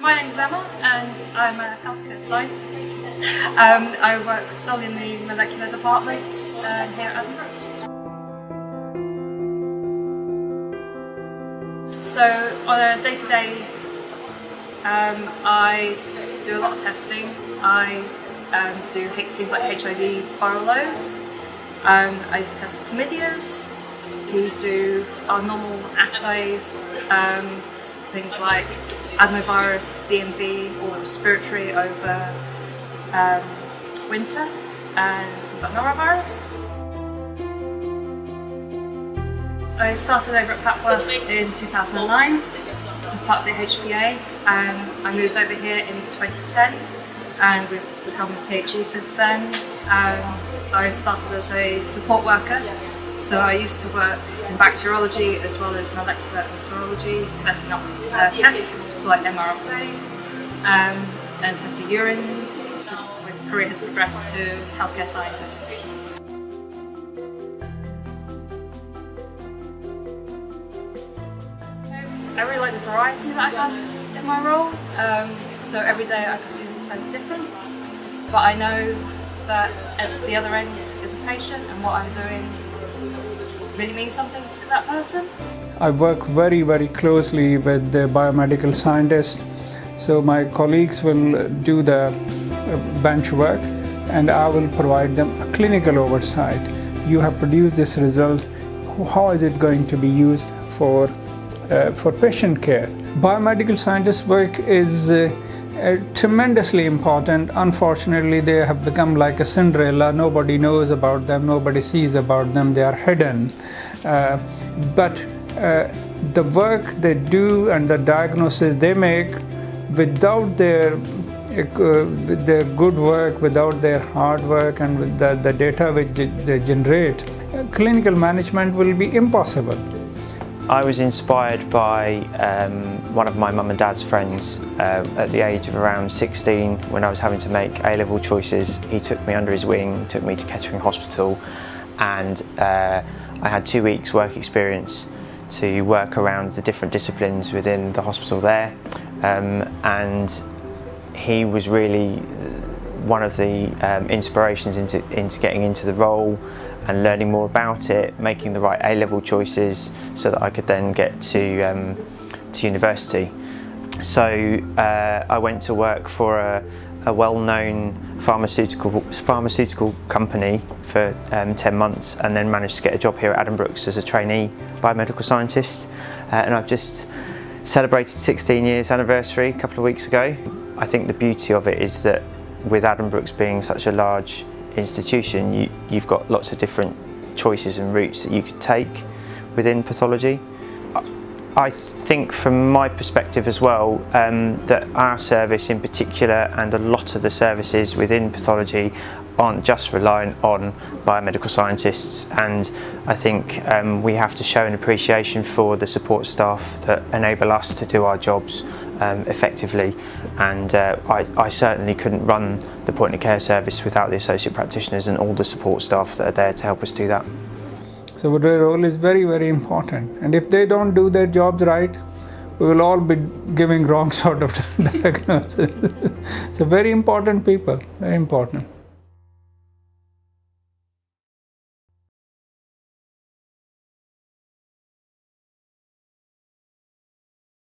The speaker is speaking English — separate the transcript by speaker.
Speaker 1: My name's Emma and I'm a healthcare scientist. I work solely in the molecular department here at Addenbrooke's. So on a day-to-day, I do a lot of testing. I do things like HIV viral loads. I test chlamydias. We do our normal assays, things like adenovirus, CMV, all the respiratory over winter, and things like norovirus. I started over at Papworth in 2009 as part of the HPA. I moved over here in 2010 and we've become a PhD since then. I started as a support worker, so I used to work in bacteriology as well as molecular and serology, setting up tests for like MRSA and testing urines. My career has progressed to healthcare scientist. I really like the variety that I have in my role. So every day I could do something different, but I know that at the other end is a patient and what I'm doing really means something to that person.
Speaker 2: I work very, very closely with the biomedical scientists. So my colleagues will do the bench work and I will provide them a clinical oversight. You have produced this result, how is it going to be used for patient care? Biomedical scientists' work is tremendously important. Unfortunately, they have become like a Cinderella. Nobody knows about them, nobody sees about them, they are hidden. But the work they do and the diagnosis they make, without their good work, without their hard work and with the data which they generate, clinical management will be impossible.
Speaker 3: I was inspired by one of my mum and dad's friends at the age of around 16 when I was having to make A-level choices. He took me under his wing, took me to Kettering Hospital, and I had 2 weeks work experience to work around the different disciplines within the hospital there, and he was really one of the inspirations into getting into the role and learning more about it, making the right A-level choices so that I could then get to university. So I went to work for a well-known pharmaceutical company for 10 months and then managed to get a job here at Addenbrooke's as a trainee biomedical scientist. And I've just celebrated 16 years anniversary a couple of weeks ago. I think the beauty of it is that with Addenbrooke's being such a large institution, you've got lots of different choices and routes that you could take within pathology. I think from my perspective as well, that our service in particular and a lot of the services within pathology aren't just reliant on biomedical scientists, and I think we have to show an appreciation for the support staff that enable us to do our jobs effectively, and I certainly couldn't run the point of care service without the associate practitioners and all the support staff that are there to help us do that.
Speaker 2: So their role is very, very important, and if they don't do their jobs right, we will all be giving wrong sort of diagnosis. So very important people, very important.